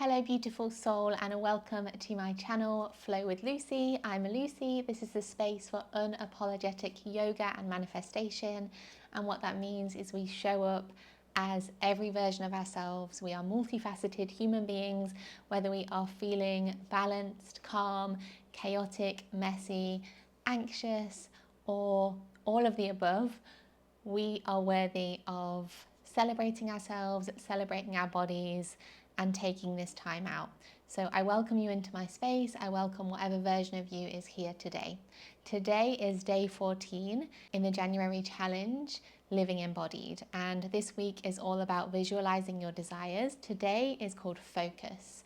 Hello beautiful soul and welcome to my channel Flow with Lucy. I'm Lucy. This is the space for unapologetic yoga and manifestation, and what that means is we show up as every version of ourselves. We are multifaceted human beings, whether we are feeling balanced, calm, chaotic, messy, anxious, or all of the above. We are worthy of celebrating ourselves, celebrating our bodies, and taking this time out. So I welcome you into my space. I welcome whatever version of you is here today. Today is day 14 in the January challenge, Living Embodied. And this week is all about visualizing your desires. Today is called Focus.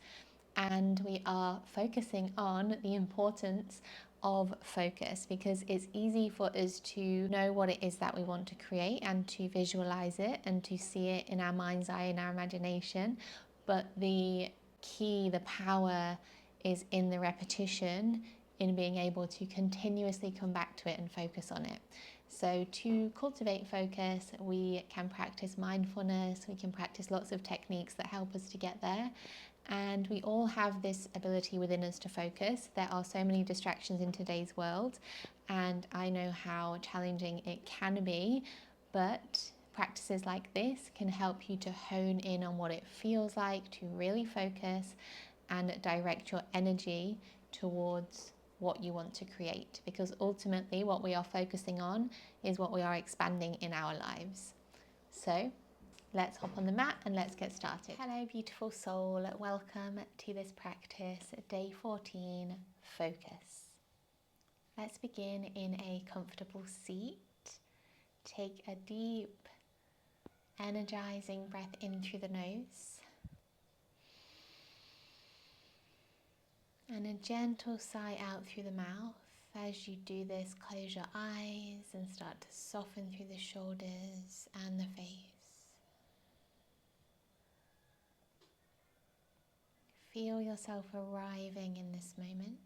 And we are focusing on the importance of focus, because it's easy for us to know what it is that we want to create and to visualize it and to see it in our mind's eye, in our imagination. But the key, the power is in the repetition, in being able to continuously come back to it and focus on it. So to cultivate focus, we can practice mindfulness, we can practice lots of techniques that help us to get there. And we all have this ability within us to focus. There are so many distractions in today's world, and I know how challenging it can be, but practices like this can help you to hone in on what it feels like to really focus and direct your energy towards what you want to create, because ultimately what we are focusing on is what we are expanding in our lives. So let's hop on the mat and let's get started. Hello beautiful soul, welcome to this practice, day 14, focus. Let's begin in a comfortable seat. Take a deep, energizing breath in through the nose and a gentle sigh out through the mouth. As you do this, close your eyes and start to soften through the shoulders and the face. Feel yourself arriving in this moment.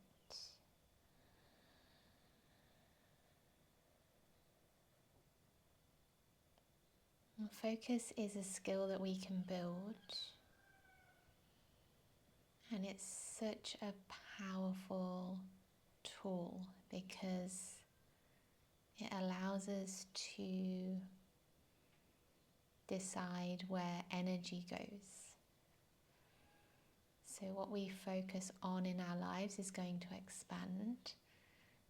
And focus is a skill that we can build, and it's such a powerful tool because it allows us to decide where energy goes. So what we focus on in our lives is going to expand,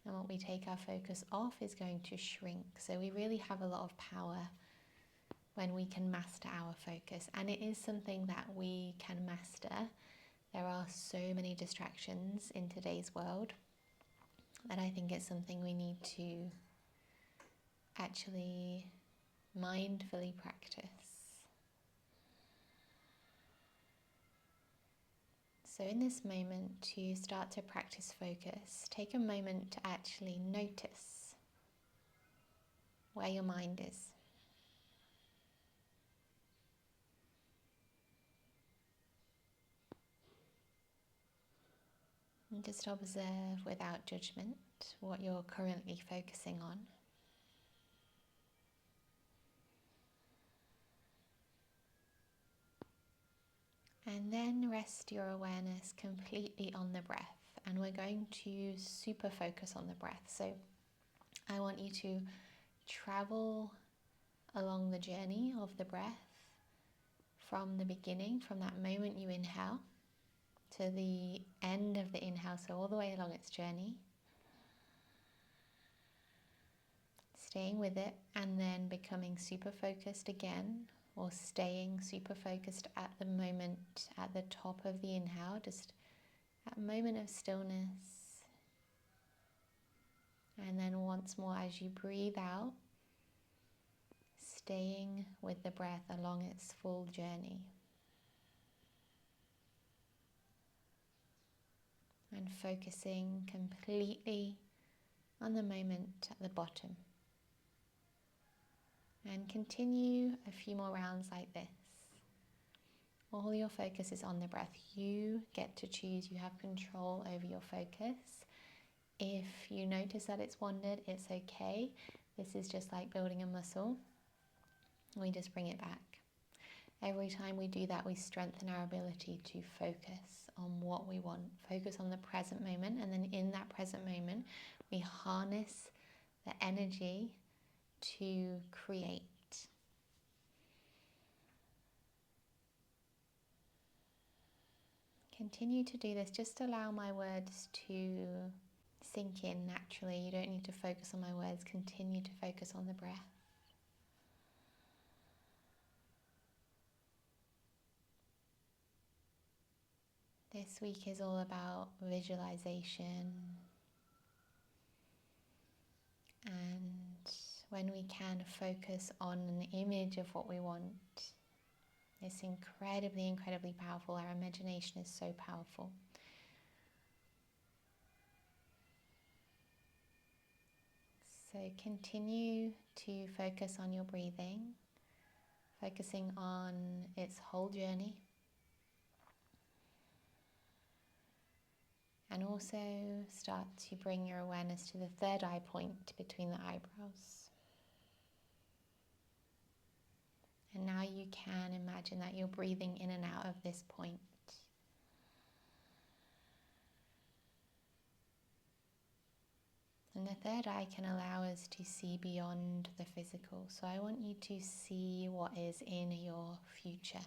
and what we take our focus off is going to shrink. So we really have a lot of power when we can master our focus, and it is something that we can master. There are so many distractions in today's world that I think it's something we need to actually mindfully practice. So in this moment, to start to practice focus, take a moment to actually notice where your mind is. And just observe without judgment what you're currently focusing on. And then rest your awareness completely on the breath. And we're going to super focus on the breath. So I want you to travel along the journey of the breath from the beginning, from that moment you inhale to the end of the inhale, so all the way along its journey. Staying with it and then becoming super focused again, or staying super focused at the moment at the top of the inhale, just that moment of stillness. And then once more as you breathe out, staying with the breath along its full journey. And focusing completely on the moment at the bottom. And continue a few more rounds like this. All your focus is on the breath. You get to choose, you have control over your focus. If you notice that it's wandered, it's okay. This is just like building a muscle. We just bring it back. Every time we do that, we strengthen our ability to focus on what we want, focus on the present moment, and then in that present moment, we harness the energy to create. Continue to do this. Just allow my words to sink in naturally. You don't need to focus on my words. Continue to focus on the breath. This week is all about visualization, and when we can focus on an image of what we want, it's incredibly powerful. Our imagination is so powerful. So continue to focus on your breathing, focusing on its whole journey. And also start to bring your awareness to the third eye point between the eyebrows. And now you can imagine that you're breathing in and out of this point. And the third eye can allow us to see beyond the physical. So I want you to see what is in your future.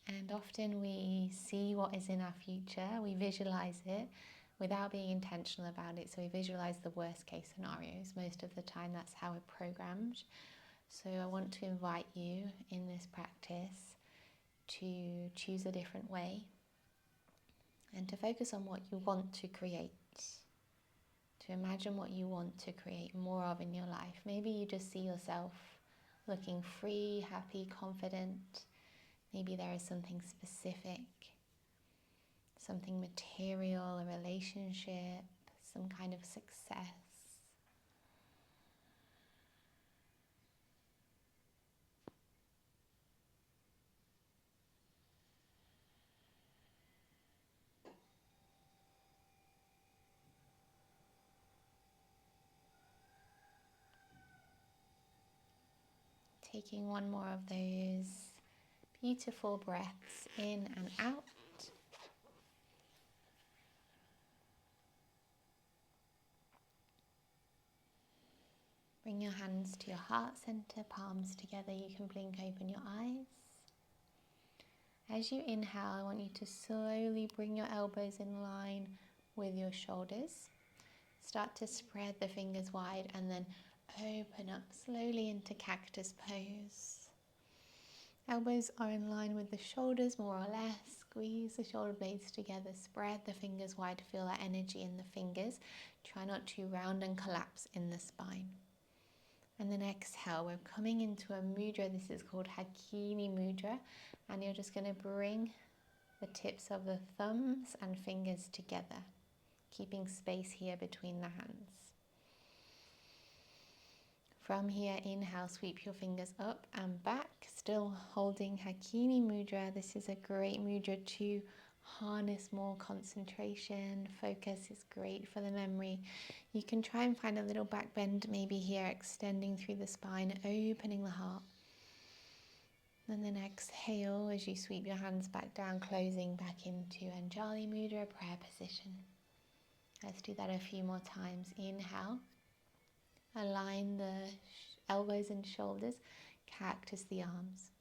And often we see what is in our future, we visualize it without being intentional about it. So we visualize the worst case scenarios. Most of the time that's how we're programmed. So I want to invite you in this practice to choose a different way and to focus on what you want to create. To imagine what you want to create more of in your life. Maybe you just see yourself looking free, happy, confident. Maybe there is something specific, something material, a relationship, some kind of success. Taking one more of those beautiful breaths in and out. Bring your hands to your heart center, palms together. You can blink open your eyes. As you inhale, I want you to slowly bring your elbows in line with your shoulders. Start to spread the fingers wide and then open up slowly into cactus pose. Elbows are in line with the shoulders more or less. Squeeze the shoulder blades together, spread the fingers wide, feel that energy in the fingers. Try not to round and collapse in the spine. And then exhale, we're coming into a mudra. This is called Hakini Mudra. And you're just going to bring the tips of the thumbs and fingers together, keeping space here between the hands. From here, inhale, sweep your fingers up and back, still holding Hakini Mudra. This is a great mudra to harness more concentration. Focus is great for the memory. You can try and find a little back bend maybe here, extending through the spine, opening the heart. And then exhale as you sweep your hands back down, closing back into Anjali Mudra, prayer position. Let's do that a few more times. Inhale. Align the elbows and shoulders, cactus the arms.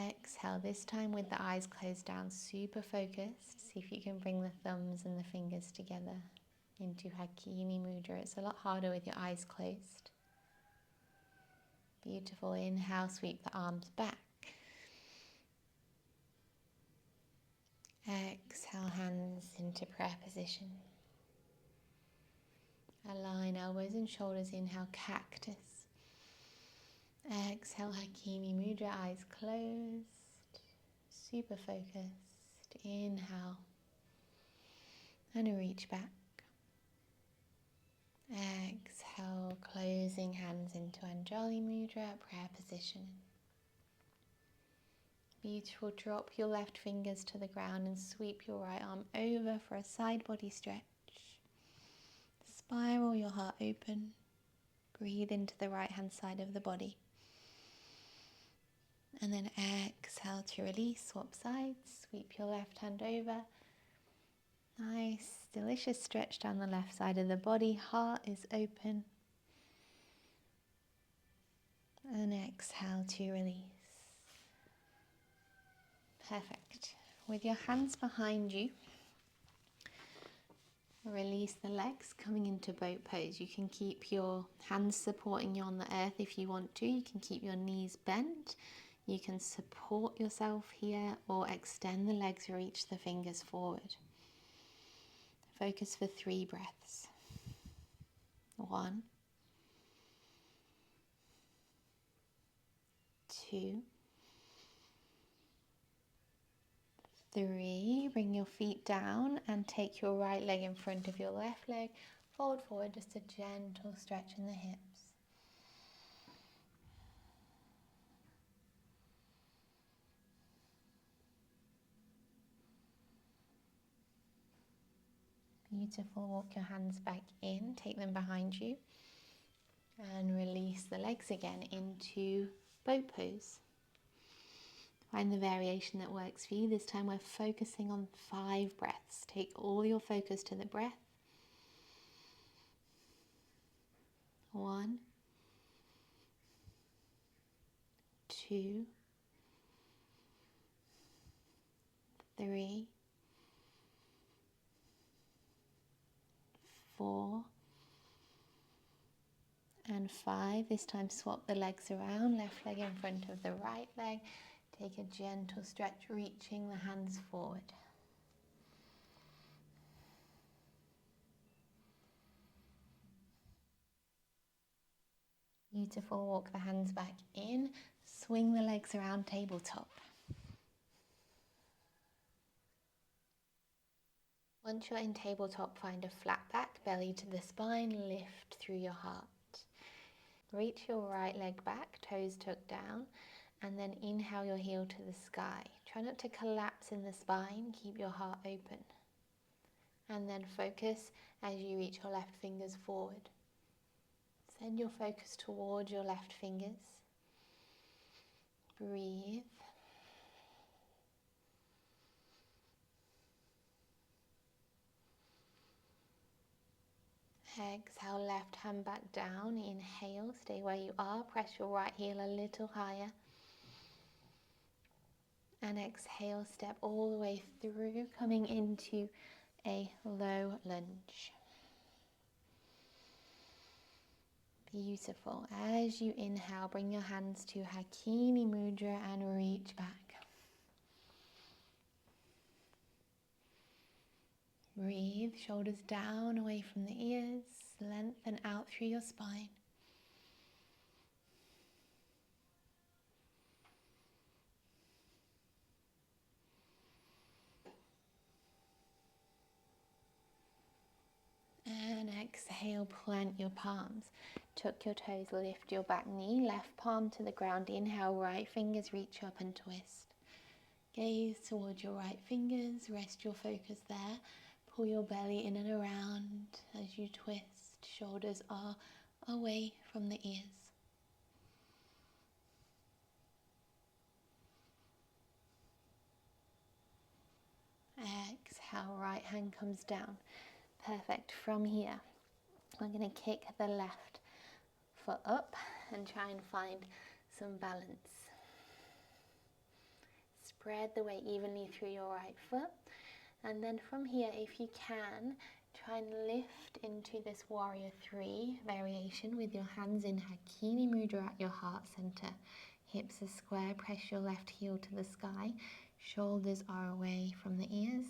Exhale, this time with the eyes closed down, super focused. See if you can bring the thumbs and the fingers together into Hakini Mudra. It's a lot harder with your eyes closed. Beautiful. Inhale, sweep the arms back. Exhale, hands into prayer position. Align elbows and shoulders, inhale cactus. Exhale Hakini Mudra, eyes closed. Super focused. Inhale. And reach back. Exhale, closing hands into Anjali Mudra, prayer position. Beautiful. Drop your left fingers to the ground and sweep your right arm over for a side body stretch. Spiral your heart open. Breathe into the right hand side of the body. And then exhale to release, swap sides, sweep your left hand over. Nice, delicious stretch down the left side of the body, heart is open. And exhale to release. Perfect. With your hands behind you, release the legs coming into boat pose. You can keep your hands supporting you on the earth if you want to. You can keep your knees bent. You can support yourself here or extend the legs, reach the fingers forward. Focus for 3 breaths. 1, 2, 3. Bring your feet down and take your right leg in front of your left leg. Fold forward, just a gentle stretch in the hips. Beautiful. Walk your hands back in, take them behind you, and release the legs again into boat pose. Find the variation that works for you. This time we're focusing on 5 breaths. Take all your focus to the breath. 1, 2, 3, 4, and 5. This time swap the legs around, left leg in front of the right leg. Take a gentle stretch, reaching the hands forward. Beautiful. Walk the hands back in, swing the legs around, tabletop. Once you're in tabletop, find a flat back, belly to the spine, lift through your heart. Reach your right leg back, toes tucked down, and then inhale your heel to the sky. Try not to collapse in the spine, keep your heart open. And then focus as you reach your left fingers forward. Send your focus towards your left fingers. Breathe. Exhale, left hand back down. Inhale, stay where you are. Press your right heel a little higher. And exhale, step all the way through, coming into a low lunge. Beautiful. As you inhale, bring your hands to Hakini Mudra and reach back. Breathe, shoulders down, away from the ears, lengthen out through your spine. And exhale, plant your palms. Tuck your toes, lift your back knee, left palm to the ground. Inhale, right fingers reach up and twist. Gaze towards your right fingers, rest your focus there. Pull your belly in and around as you twist. Shoulders are away from the ears. Exhale, right hand comes down. Perfect. From here, we're going to kick the left foot up and try and find some balance. Spread the weight evenly through your right foot. And then from here, if you can, try and lift into this warrior 3 variation with your hands in Hakini Mudra at your heart center. Hips are square, press your left heel to the sky. Shoulders are away from the ears.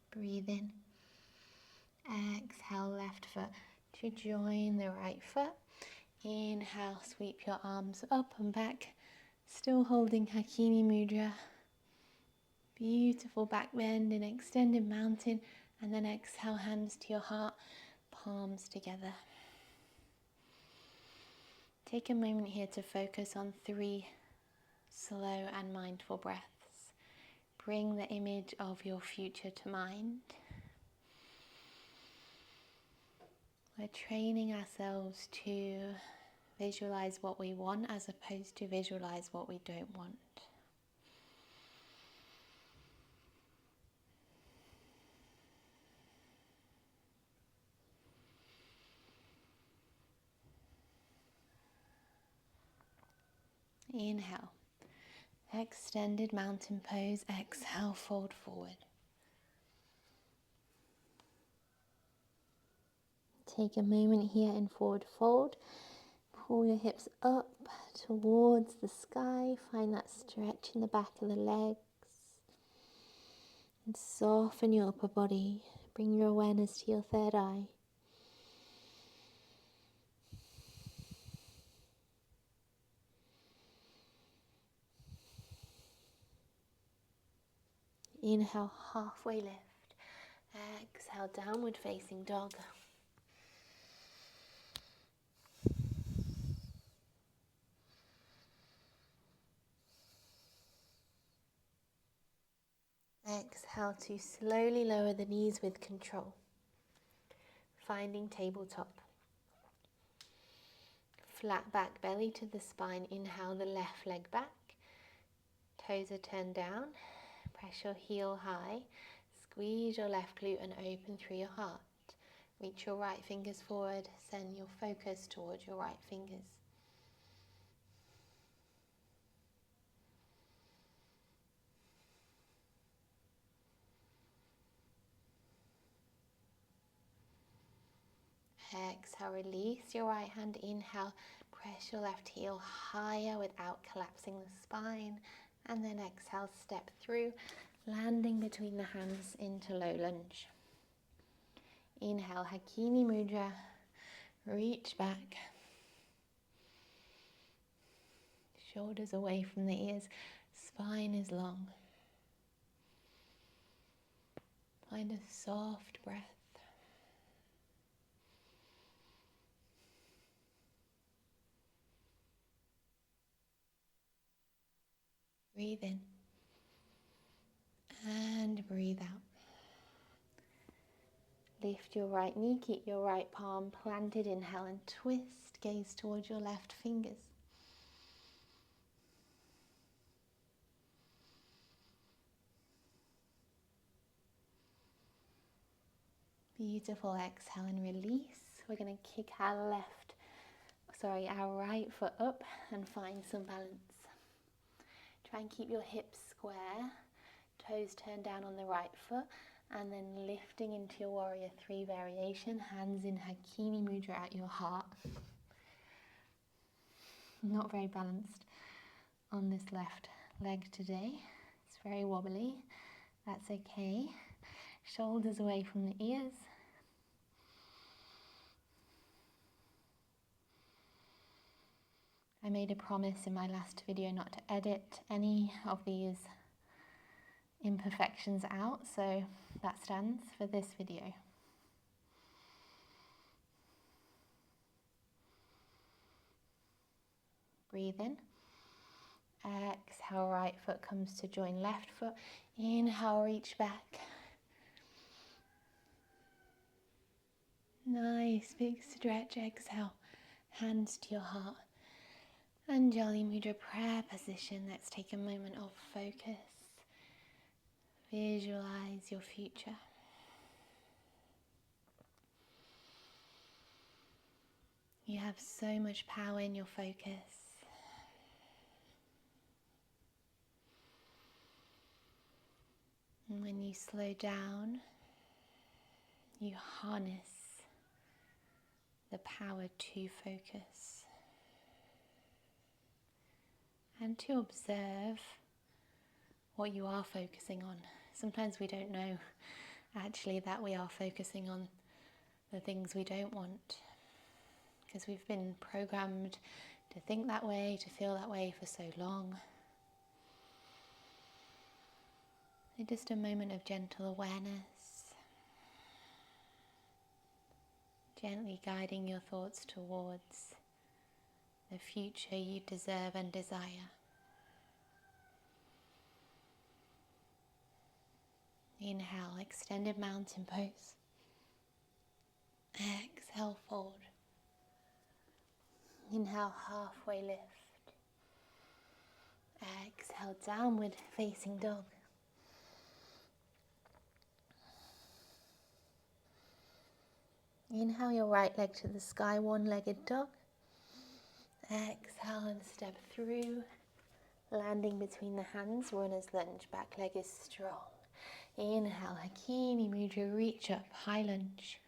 Breathe in. Exhale, left foot to join the right foot. Inhale, sweep your arms up and back, still holding Hakini Mudra. Beautiful back bend in extended mountain, and then exhale, hands to your heart, palms together. Take a moment here to focus on 3 slow and mindful breaths. Bring the image of your future to mind. We're training ourselves to visualize what we want as opposed to visualize what we don't want. Inhale, extended mountain pose. Exhale, fold forward. Take a moment here in forward fold. Pull your hips up towards the sky. Find that stretch in the back of the legs. And soften your upper body. Bring your awareness to your third eye. Inhale, halfway lift. Exhale, downward facing dog. Exhale to slowly lower the knees with control. Finding tabletop. Flat back belly to the spine. Inhale the left leg back. Toes are turned down. Press your heel high. Squeeze your left glute and open through your heart. Reach your right fingers forward. Send your focus towards your right fingers. Exhale, release your right hand. Inhale, press your left heel higher without collapsing the spine. And then exhale, step through, landing between the hands into low lunge. Inhale, Hakini Mudra. Reach back. Shoulders away from the ears. Spine is long. Find a soft breath. Breathe in and breathe out. Lift your right knee, keep your right palm planted. Inhale and twist, gaze towards your left fingers. Beautiful. Exhale and release. We're going to kick our our right foot up and find some balance. Try and keep your hips square, toes turned down on the right foot, and then lifting into your warrior 3 variation, hands in Hakini Mudra at your heart. Not very balanced on this left leg today. It's very wobbly. That's okay. Shoulders away from the ears. I made a promise in my last video not to edit any of these imperfections out, so that stands for this video. Breathe in. Exhale, right foot comes to join left foot. Inhale, reach back. Nice, big stretch. Exhale, hands to your heart. Anjali Mudra, prayer position. Let's take a moment of focus. Visualize your future. You have so much power in your focus. And when you slow down, you harness the power to focus and to observe what you are focusing on. Sometimes we don't know actually that we are focusing on the things we don't want, because we've been programmed to think that way, to feel that way for so long. So just a moment of gentle awareness, gently guiding your thoughts towards the future you deserve and desire. Inhale, extended mountain pose. Exhale, fold. Inhale, halfway lift. Exhale, downward facing dog. Inhale your right leg to the sky, one-legged dog. Exhale and step through, landing between the hands, runner's lunge, back leg is strong. Inhale, Hakini Mudra, reach up, high lunge.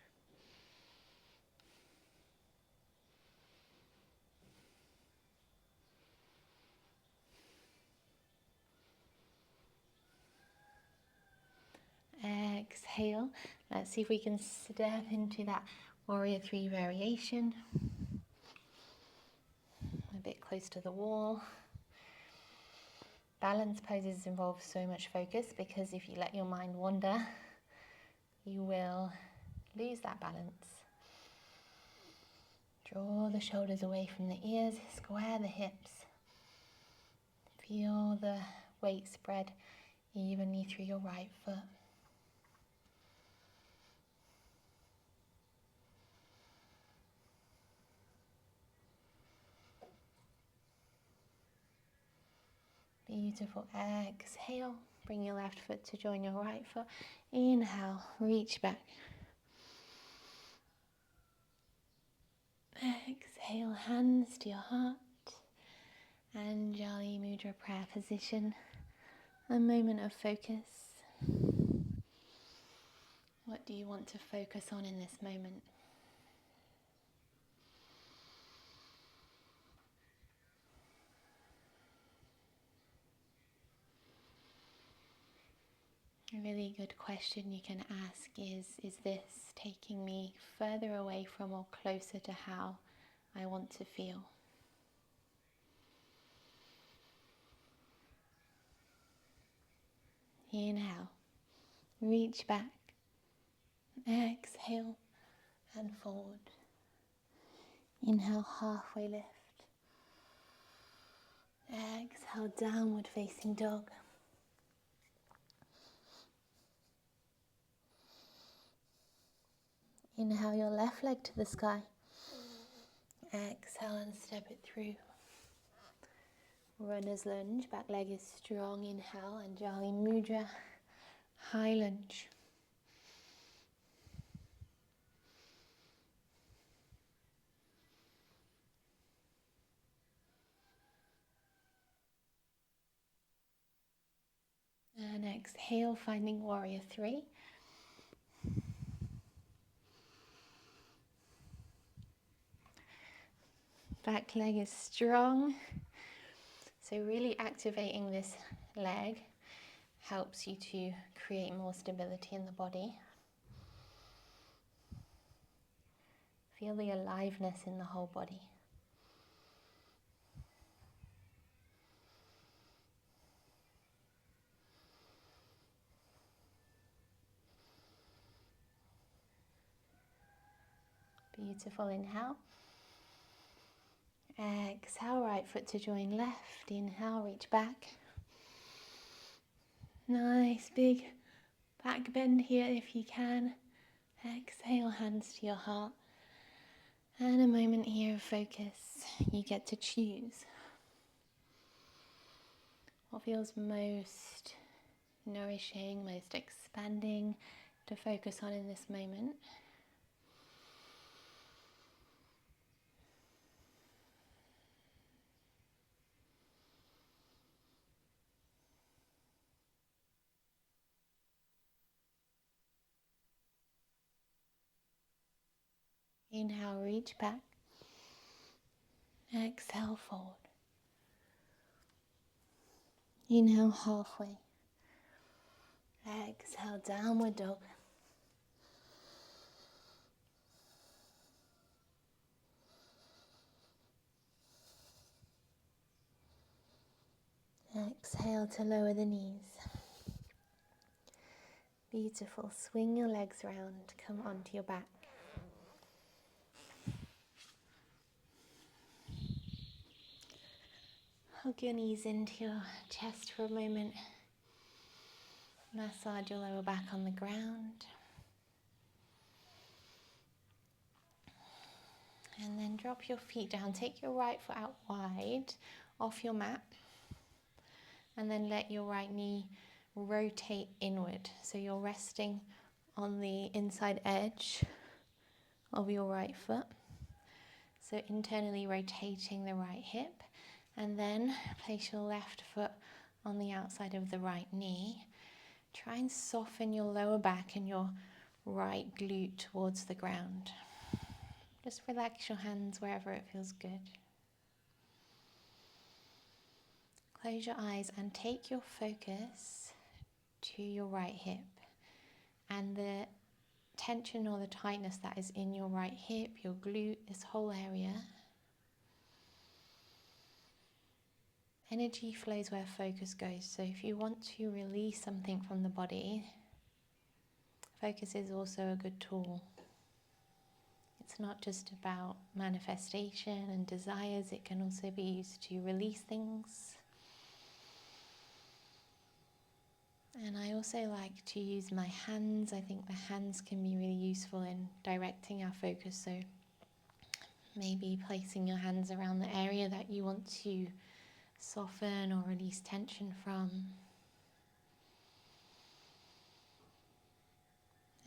Exhale. Let's see if we can step into that warrior 3 variation. A bit close to the wall. Balance poses involve so much focus because if you let your mind wander, you will lose that balance. Draw the shoulders away from the ears, square the hips. Feel the weight spread evenly through your right foot. Beautiful. Exhale. Bring your left foot to join your right foot. Inhale. Reach back. Exhale. Hands to your heart. Anjali Mudra prayer position. A moment of focus. What do you want to focus on in this moment? A really good question you can ask is this taking me further away from or closer to how I want to feel? Inhale, reach back, exhale and forward. Inhale, halfway lift. Exhale, downward facing dog. Inhale your left leg to the sky. Exhale and step it through. Runner's lunge, back leg is strong. Inhale, Anjali Mudra, high lunge. And exhale, finding warrior 3. Back leg is strong. So really activating this leg helps you to create more stability in the body. Feel the aliveness in the whole body. Beautiful. Inhale. Exhale, right foot to join left. Inhale, reach back. Nice big back bend here if you can. Exhale, hands to your heart. And a moment here of focus. You get to choose what feels most nourishing, most expanding to focus on in this moment. Inhale, reach back. Exhale, forward. Inhale, halfway. Exhale, downward dog. Exhale to lower the knees. Beautiful. Swing your legs round, come onto your back. Hug your knees into your chest for a moment. Massage your lower back on the ground. And then drop your feet down. Take your right foot out wide off your mat. And then let your right knee rotate inward. So you're resting on the inside edge of your right foot. So internally rotating the right hip. And then place your left foot on the outside of the right knee. Try and soften your lower back and your right glute towards the ground. Just relax your hands wherever it feels good. Close your eyes and take your focus to your right hip and the tension or the tightness that is in your right hip, your glute, this whole area. Energy flows where focus goes. So if you want to release something from the body, focus is also a good tool. It's not just about manifestation and desires, it can also be used to release things. And I also like to use my hands. I think the hands can be really useful in directing our focus. So maybe placing your hands around the area that you want to soften or release tension from.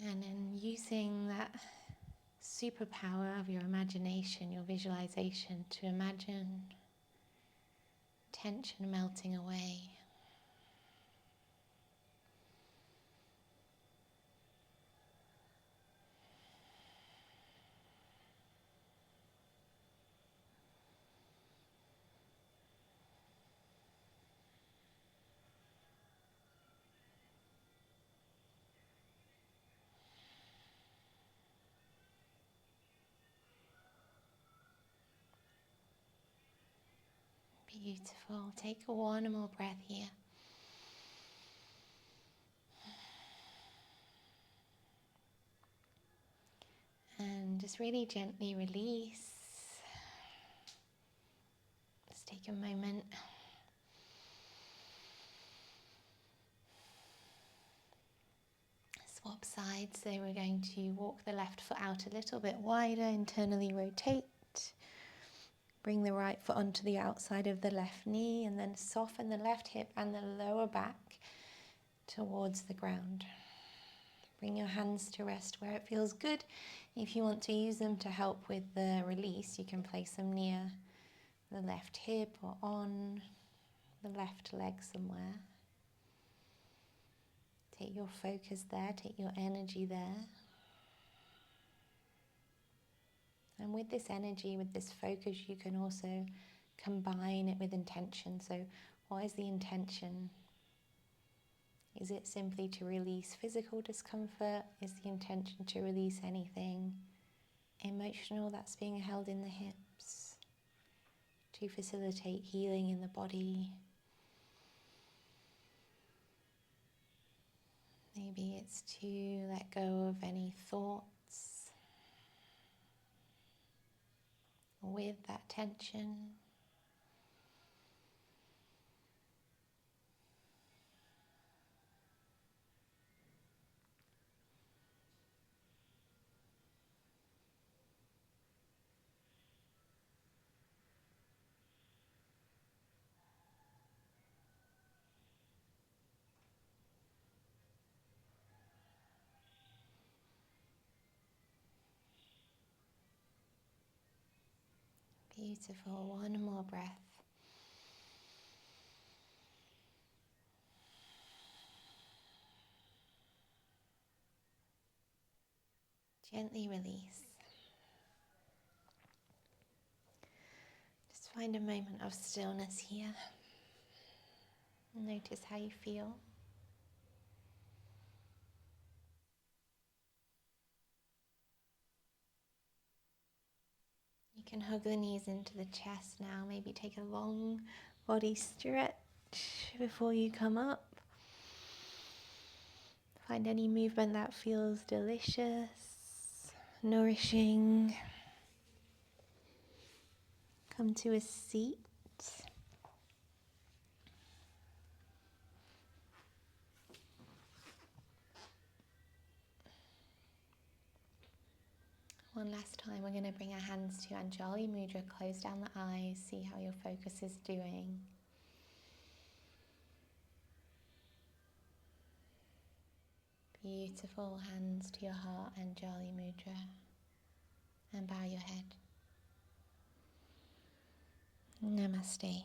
And then using that superpower of your imagination, your visualization, to imagine tension melting away. Beautiful. Take one more breath here. And just really gently release. Just take a moment. Swap sides. So we're going to walk the left foot out a little bit wider, internally rotate. Bring the right foot onto the outside of the left knee and then soften the left hip and the lower back towards the ground. Bring your hands to rest where it feels good. If you want to use them to help with the release, you can place them near the left hip or on the left leg somewhere. Take your focus there, take your energy there. And with this energy, with this focus, you can also combine it with intention. So what is the intention? Is it simply to release physical discomfort? Is the intention to release anything emotional that's being held in the hips? To facilitate healing in the body? Maybe it's to let go of any thoughts with that tension. Beautiful. One more breath. Gently release. Just find a moment of stillness here. Notice how you feel. You can hug the knees into the chest now. Maybe take a long body stretch before you come up. Find any movement that feels delicious, nourishing. Come to a seat. One last time, we're going to bring our hands to Anjali Mudra, close down the eyes, see how your focus is doing. Beautiful, hands to your heart, Anjali Mudra, and bow your head. Namaste.